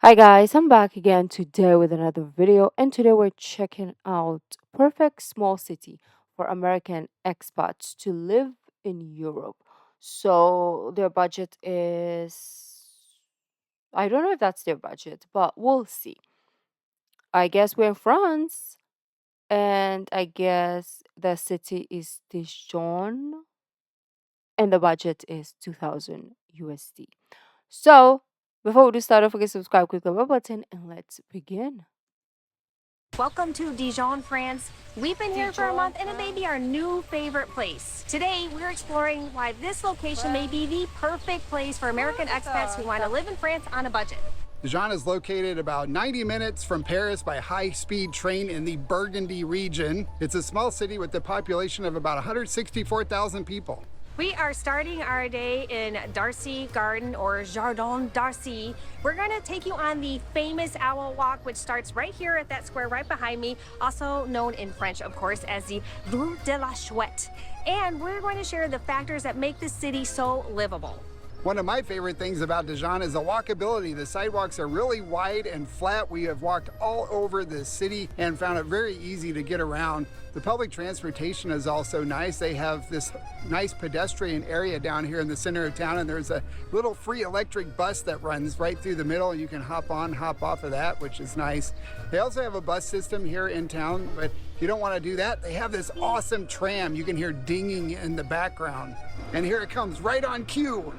Hi guys, I'm back again today with another video, and today we're checking out perfect small city for American expats to live in Europe. So their budget is, I don't know if that's their budget, but we'll see. I guess we're in France, and I guess the city is Dijon, and the budget is 2000 USD. So before we do start, don't forget to subscribe, click the bell button, and let's begin. Welcome to Dijon, France. We've been here for a month and it may be our new favorite place. Today, we're exploring why this location may be the perfect place for American expats who want to live in France on a budget. Dijon is located about 90 minutes from Paris by high-speed train in the Burgundy region. It's a small city with a population of about 164,000 people. We are starting our day in Darcy Garden, or Jardin Darcy. We're going to take you on the famous owl walk, which starts right here at that square right behind me, also known in French, of course, as the Rue de la Chouette. And we're going to share the factors that make this city so livable. One of my favorite things about Dijon is the walkability. The sidewalks are really wide and flat. We have walked all over the city and found it very easy to get around. The public transportation is also nice. They have this nice pedestrian area down here in the center of town, and there's a little free electric bus that runs right through the middle. You can hop on, hop off of that, which is nice. They also have a bus system here in town, but if you don't want to do that, they have this awesome tram. You can hear dinging in the background. And here it comes right on cue.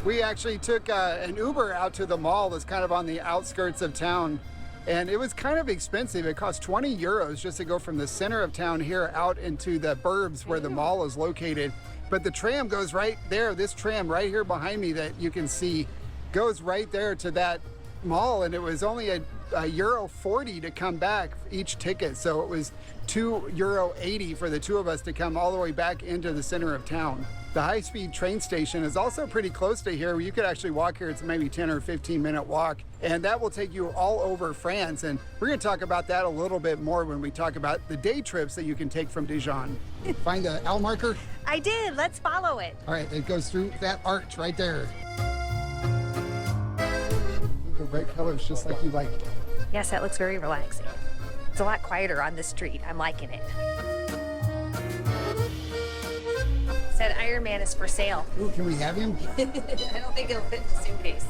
We actually took an Uber out to the mall that's kind of on the outskirts of town, and it was kind of expensive. It cost 20 euros just to go from the center of town here out into the burbs where the mall is located. But the tram goes right there. This tram right here behind me that you can see goes right there to that mall, and it was only a euro 40 to come back each ticket. So it was €2.80 for the two of us to come all the way back into the center of town. The high-speed train station is also pretty close to here. You could actually walk here. It's maybe 10 or 15-minute walk, and that will take you all over France. And we're going to talk about that a little bit more when we talk about the day trips that you can take from Dijon. Find the L marker? I did. Let's follow it. All right, it goes through that arch right there. The bright colors just like you like. Yes, that looks very relaxing. It's a lot quieter on the street. I'm liking it. Said Iron Man is for sale. Ooh, can we have him? I don't think it'll fit in the suitcase.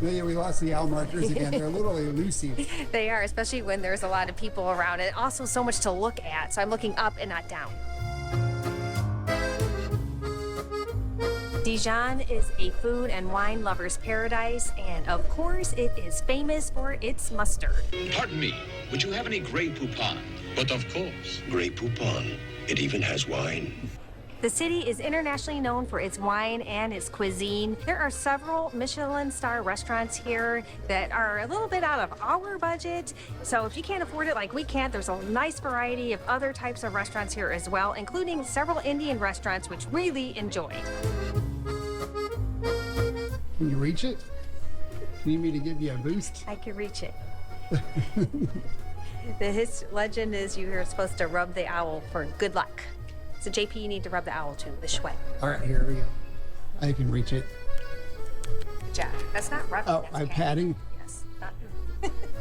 Yeah, we lost the owl markers again. They're a little elusive. They are, especially when there's a lot of people around and also so much to look at. So I'm looking up and not down. Dijon is a food and wine lover's paradise, and of course, it is famous for its mustard. Pardon me, would you have any Grey Poupon? But of course. Grey Poupon. It even has wine. The city is internationally known for its wine and its cuisine. There are several Michelin star restaurants here that are a little bit out of our budget. So if you can't afford it like we can't, there's a nice variety of other types of restaurants here as well, including several Indian restaurants, which really enjoyed. Can you reach it? Do you need me to give you a boost? I can reach it. His legend is you are supposed to rub the owl for good luck. So JP, you need to rub the owl too, the Chouette. All right, here we go. I can reach it. Good job. That's not rubbing. Oh, that's I'm patting. Yes. Not...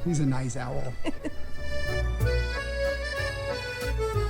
He's a nice owl.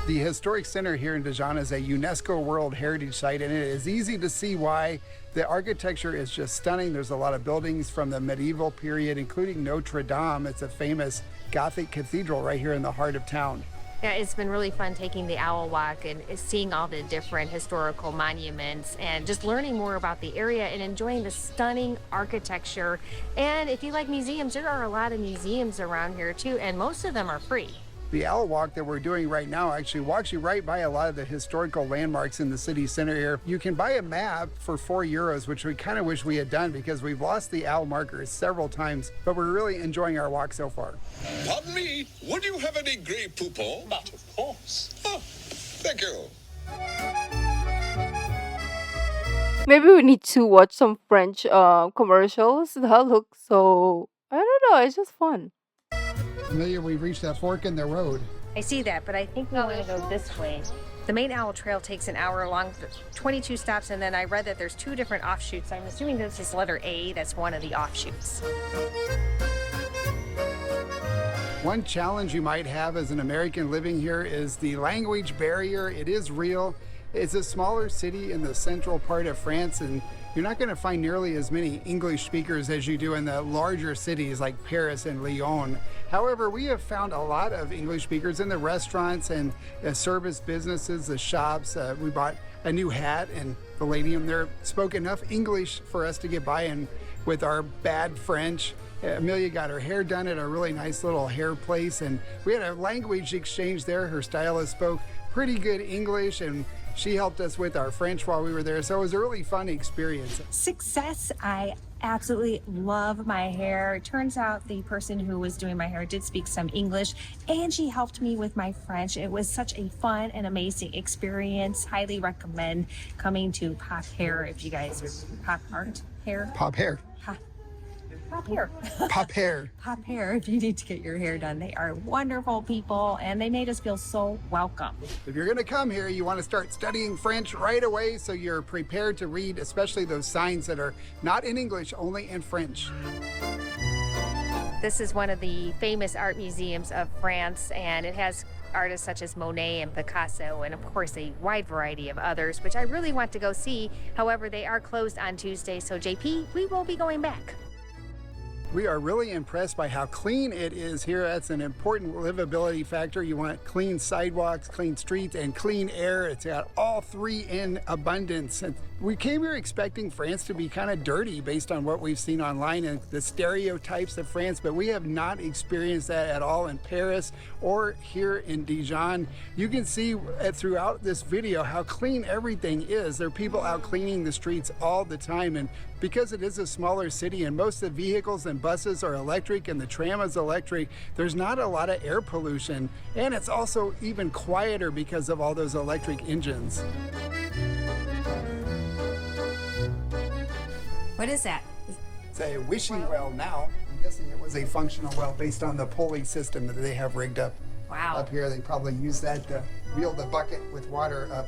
The historic center here in Dijon is a UNESCO World Heritage Site, and it is easy to see why. The architecture is just stunning. There's a lot of buildings from the medieval period, including Notre Dame. It's a famous Gothic cathedral right here in the heart of town. Yeah, it's been really fun taking the owl walk and seeing all the different historical monuments and just learning more about the area and enjoying the stunning architecture. And if you like museums, there are a lot of museums around here too, and most of them are free. The owl walk that we're doing right now actually walks you right by a lot of the historical landmarks in the city center here. You can buy a map for €4, which we kind of wish we had done because we've lost the owl markers several times, but we're really enjoying our walk so far. Pardon me, would you have any Grey Poupon? But of course. Oh, thank you. Maybe we need to watch some French commercials. That looks so, I don't know, it's just fun. Amelia, we've reached that fork in the road. I see that, but I think we want to go this way. The main owl trail takes an hour long, 22 stops, and then I read that there's 2 different offshoots. I'm assuming this is letter A, that's one of the offshoots. One challenge you might have as an American living here is the language barrier. It is real. It's a smaller city in the central part of France, and you're not going to find nearly as many English speakers as you do in the larger cities like Paris and Lyon. However, we have found a lot of English speakers in the restaurants and the service businesses, the shops. We bought a new hat, and the lady in there spoke enough English for us to get by and with our bad French. Amelia got her hair done at a really nice little hair place, and we had a language exchange there. Her stylist spoke pretty good English, and she helped us with our French while we were there, so it was a really fun experience. Success. I absolutely love my hair. It turns out the person who was doing my hair did speak some English, and she helped me with my French. It was such a fun and amazing experience. Highly recommend coming to Pop Hair if you guys are Pop Art Hair. Pop hair. Pop Hair. Pop hair. Pop Hair if you need to get your hair done. They are wonderful people, and they made us feel so welcome. If you're going to come here, you want to start studying French right away so you're prepared to read, especially those signs that are not in English, only in French. This is one of the famous art museums of France, and it has artists such as Monet and Picasso, and of course a wide variety of others, which I really want to go see. However, they are closed on Tuesday, so JP, we will be going back. We are really impressed by how clean it is here. That's an important livability factor. You want clean sidewalks, clean streets, and clean air. It's got all 3 in abundance. And we came here expecting France to be kind of dirty based on what we've seen online and the stereotypes of France, but we have not experienced that at all in Paris or here in Dijon. You can see throughout this video how clean everything is. There are people out cleaning the streets all the time, and because it is a smaller city and most of the vehicles and buses are electric and the tram is electric, there's not a lot of air pollution, and it's also even quieter because of all those electric engines. What is that? It's a wishing well now. I'm guessing it was a functional well based on the pulley system that they have rigged up. Wow. Up here, they probably use that to wheel the bucket with water up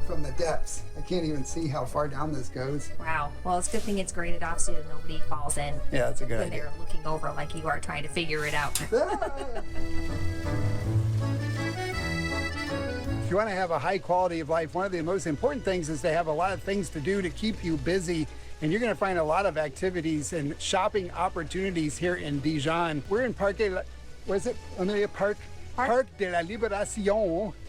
from the depths. I can't even see how far down this goes. Wow. Well, it's a good thing it's graded off so that nobody falls in. Yeah, that's a good when idea. they're looking over like you are trying to figure it out. If you want to have a high quality of life, one of the most important things is to have a lot of things to do to keep you busy. And you're going to find a lot of activities and shopping opportunities here in Dijon. We're in Parc de la Libération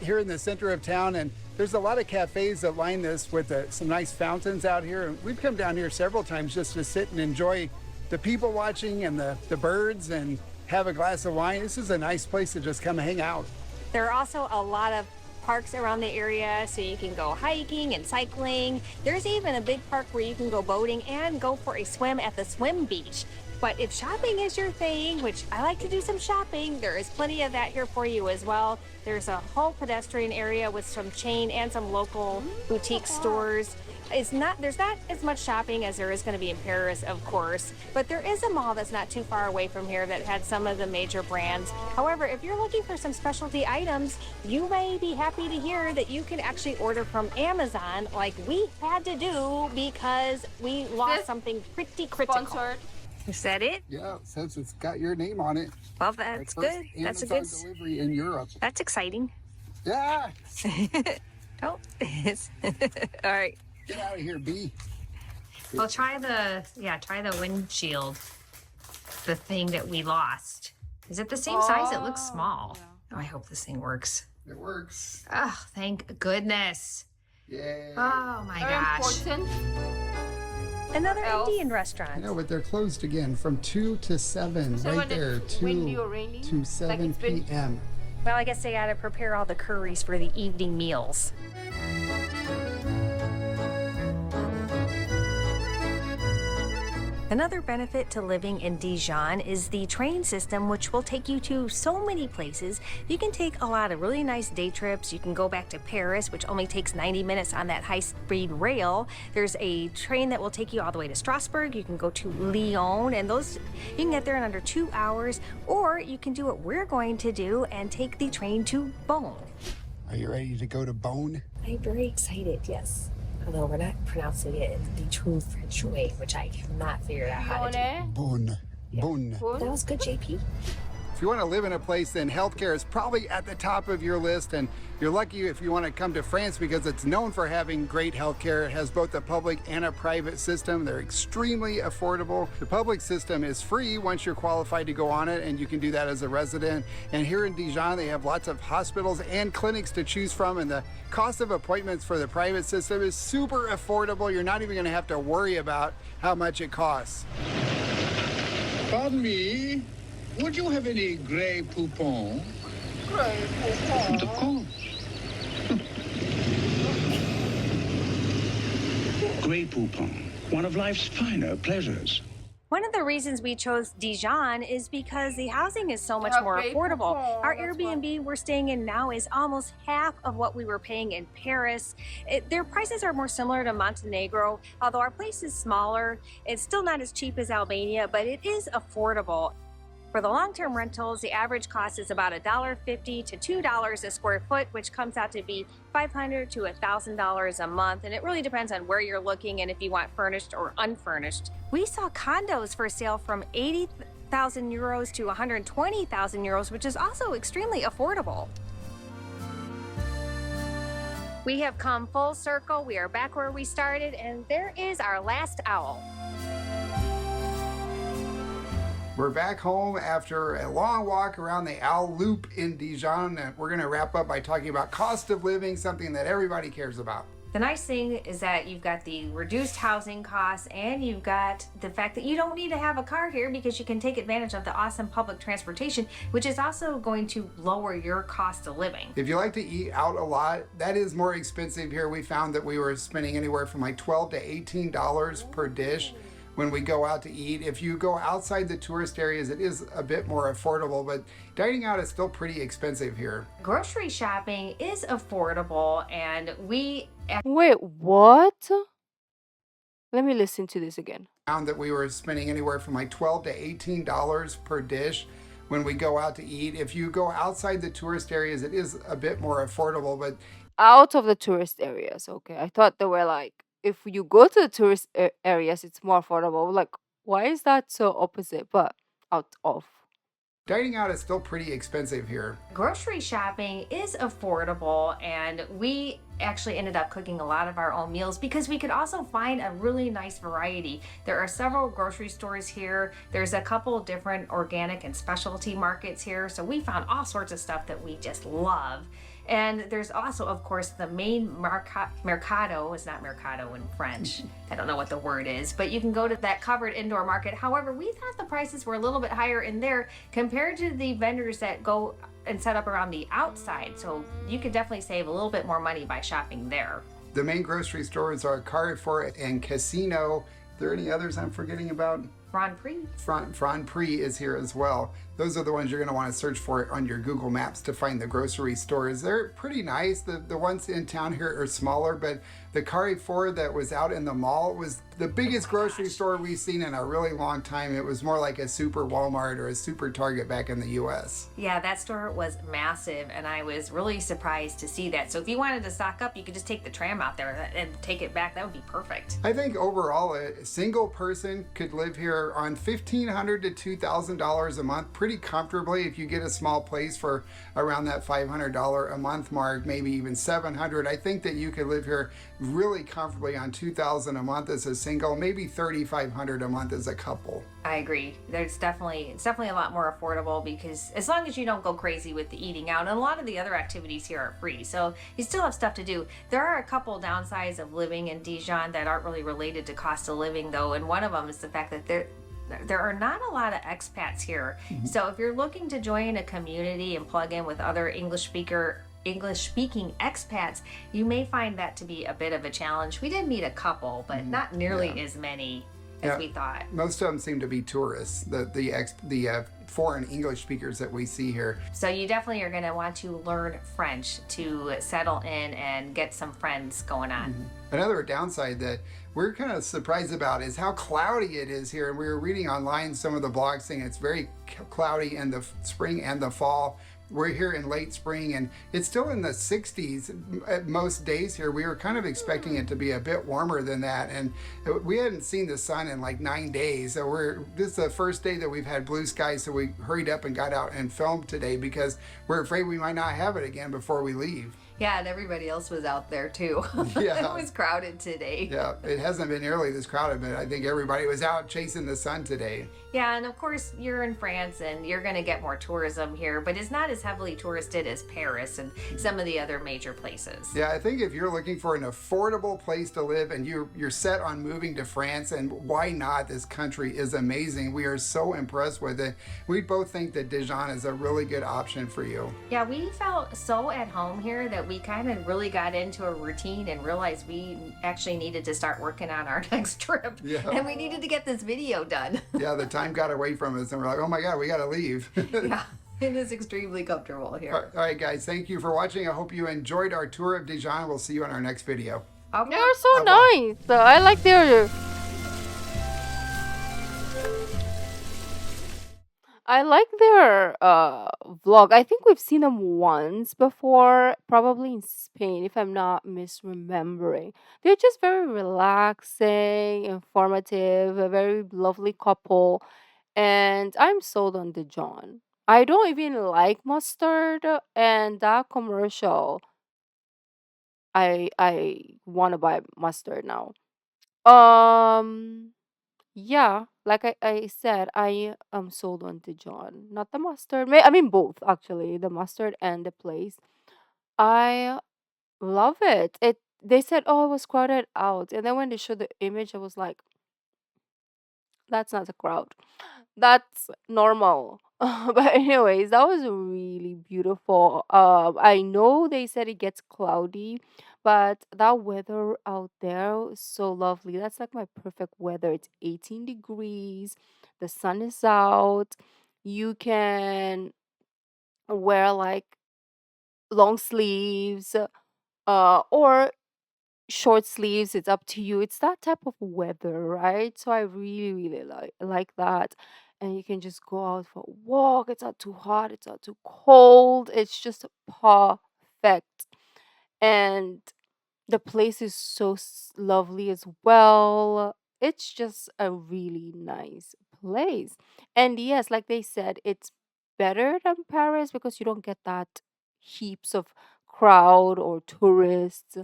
here in the center of town, and there's a lot of cafes that line this with some nice fountains out here. And we've come down here several times just to sit and enjoy the people watching and the birds and have a glass of wine. This is a nice place to just come hang out. There are also a lot of parks around the area, so you can go hiking and cycling. There's even a big park where you can go boating and go for a swim at the swim beach. But if shopping is your thing, which I like to do some shopping, there is plenty of that here for you as well. There's a whole pedestrian area with some chain and some local boutique stores. There's not as much shopping as there is going to be in Paris, of course, but there is a mall that's not too far away from here that had some of the major brands. However, if you're looking for some specialty items, you may be happy to hear that you can actually order from Amazon like we had to do because we lost something pretty critical. Sponsored. Is that it? Yeah, since it's got your name on it. Well, that's good. That's a good. Delivery in Europe. That's exciting. Yeah. Oh, all right. Get out of here, B. Well, try the windshield, the thing that we lost. Is it the same size? It looks small. Yeah. Oh, I hope this thing works. It works. Oh, thank goodness. Yay. Oh my Very gosh. important. Another Else? Indian I restaurant. know, but they're closed again from 2 to 7, So right when there, it's 2 windy or rainy, to 7 it's been- p.m. Well, I guess they gotta prepare all the curries for the evening meals. Another benefit to living in Dijon is the train system, which will take you to so many places. You can take a lot of really nice day trips. You can go back to Paris, which only takes 90 minutes on that high-speed rail. There's a train that will take you all the way to Strasbourg. You can go to Lyon, and those you can get there in under 2 hours. Or you can do what we're going to do and take the train to Beaune. Are you ready to go to Beaune? I'm very excited, yes. Although we're not pronouncing it in the true French way, which I have not figured out how to do. Beaune. Beaune. That was good, JP. If you want to live in a place, then healthcare is probably at the top of your list, and you're lucky if you want to come to France because it's known for having great healthcare. It has both a public and a private system. They're extremely affordable. The public system is free once you're qualified to go on it, and you can do that as a resident. And here in Dijon, they have lots of hospitals and clinics to choose from, and the cost of appointments for the private system is super affordable. You're not even going to have to worry about how much it costs. Pardon me. Would you have any Grey Poupon? Grey Poupon. Of course. Grey Poupon, one of life's finer pleasures. One of the reasons we chose Dijon is because the housing is so much more Okay, affordable. cool. Our That's Airbnb we're staying in now is almost half of what we were paying in Paris. Their prices are more similar to Montenegro. Although our place is smaller, it's still not as cheap as Albania, but it is affordable. For the long-term rentals, the average cost is about $1.50 to $2 a square foot, which comes out to be $500 to $1,000 a month. And it really depends on where you're looking and if you want furnished or unfurnished. We saw condos for sale from 80,000 euros to 120,000 euros, which is also extremely affordable. We have come full circle. We are back where we started, and there is our last owl. We're back home after a long walk around the Owl Loop in Dijon, and we're going to wrap up by talking about cost of living, something that everybody cares about. The nice thing is that you've got the reduced housing costs, and you've got the fact that you don't need to have a car here because you can take advantage of the awesome public transportation, which is also going to lower your cost of living. If you like to eat out a lot, that is more expensive here. We found that we were spending anywhere from like $12 to $18 per dish when we go out to eat. If you go outside the tourist areas, it is a bit more affordable, but dining out is still pretty expensive here. Grocery shopping is affordable, and we Wait, what? Let me listen to this again. Found that we were spending anywhere from like $12 to $18 per dish when we go out to eat. If you go outside the tourist areas, it is a bit more affordable, but Out of the tourist areas, okay. I thought they were like, if you go to the tourist areas, it's more affordable. Like, why is that so opposite? But out of. dining out is still pretty expensive here. grocery shopping is affordable, and we actually ended up cooking a lot of our own meals because we could also find a really nice variety. There are several grocery stores here. There's a couple different organic and specialty markets here, so we found all sorts of stuff that we just love. And there's also, of course, the main mercado. It's not mercado in French. I don't know what the word is, but you can go to that covered indoor market. However, we thought the prices were a little bit higher in there compared to the vendors that go and set up around the outside. So you could definitely save a little bit more money by shopping there. The main grocery stores are Carrefour and Casino. Are there any others I'm forgetting about? Franprix. Franprix is here as well. Those are the ones you're going to want to search for on your Google Maps to find the grocery stores. They're pretty nice. The ones in town here are smaller, but the Carrefour that was out in the mall was the biggest grocery store we've seen in a really long time. It was more like a super Walmart or a super Target back in the US. Yeah, that store was massive, and I was really surprised to see that. So if you wanted to stock up, you could just take the tram out there and take it back. That would be perfect. I think overall a single person could live here on $1,500 to $2,000 a month pretty comfortably. If you get a small place for around that $500 a month mark, maybe even $700, I think that you could live here really comfortably on $2,000 a month as a single, maybe $3,500 a month as a couple. I agree. It's definitely a lot more affordable because as long as you don't go crazy with the eating out, and a lot of the other activities here are free, so you still have stuff to do. There are a couple downsides of living in Dijon that aren't really related to cost of living though, and one of them is the fact that there are not a lot of expats here. So if you're looking to join a community and plug in with other English-speaking expats, you may find that to be a bit of a challenge. We did meet a couple, but not nearly as many as we thought. Most of them seem to be tourists, the foreign English speakers that we see here. So you definitely are going to want to learn French to settle in and get some friends going on. Another downside that we're kind of surprised about is how cloudy it is here. And we were reading online some of the blogs saying it's very cloudy in the spring and the fall. We're here in late spring and it's still in the 60s at most days here. We were kind of expecting it to be a bit warmer than that, and we hadn't seen the sun in like 9 days. So this is the first day that we've had blue skies. So we hurried up and got out and filmed today because we're afraid we might not have it again before we leave. Yeah, and everybody else was out there too. It Yeah. was crowded today. Yeah, it hasn't been nearly this crowded, but I think everybody was out chasing the sun today. Yeah, and of course, you're in France and you're going to get more tourism here, but it's not as heavily touristed as Paris and some of the other major places. Yeah, I think if you're looking for an affordable place to live and you're set on moving to France, and why not? This country is amazing. We are so impressed with it. We both think that Dijon is a really good option for you. Yeah, we felt so at home here that we kind of really got into a routine and realized we actually needed to start working on our next trip. Yeah. And we needed to get this video done. Yeah, the time got away from us and we're like, oh my God, we got to leave. Yeah, it is extremely comfortable here. All right, guys, thank you for watching. I hope you enjoyed our tour of Dijon. We'll see you in our next video. They're so nice. I like their vlog. I think we've seen them once before, probably in Spain, if I'm not misremembering. They're just very relaxing, informative, a very lovely couple, and I'm sold on Dijon. I don't even like mustard, and that commercial, I want to buy mustard now. Um, yeah, like I said, I am sold on Dijon, not the mustard. I mean both actually, the mustard and the place. I love it. They said, oh, it was crowded out, and then when they showed the image, I was like, that's not a crowd. That's normal. But anyways, that was really beautiful. I know they said it gets cloudy, but that weather out there is so lovely. That's like my perfect weather. It's 18 degrees. The sun is out. You can wear like long sleeves, or short sleeves. It's up to you. It's that type of weather, right? So I really really like that. And you can just go out for a walk. It's not too hot, it's not too cold. It's just perfect. And the place is so lovely as well. It's just a really nice place. And yes, like they said, it's better than Paris because you don't get that heaps of crowd or tourists.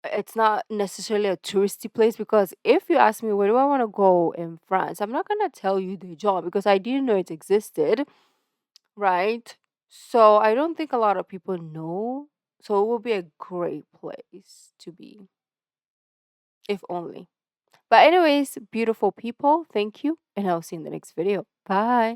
It's not necessarily a touristy place, because if you ask me where do I want to go in France, I'm not gonna tell you Dijon because I didn't know it existed, right? So I don't think a lot of people know. So it will be a great place to be, if only. But anyways, beautiful people, thank you, and I'll see you in the next video. Bye.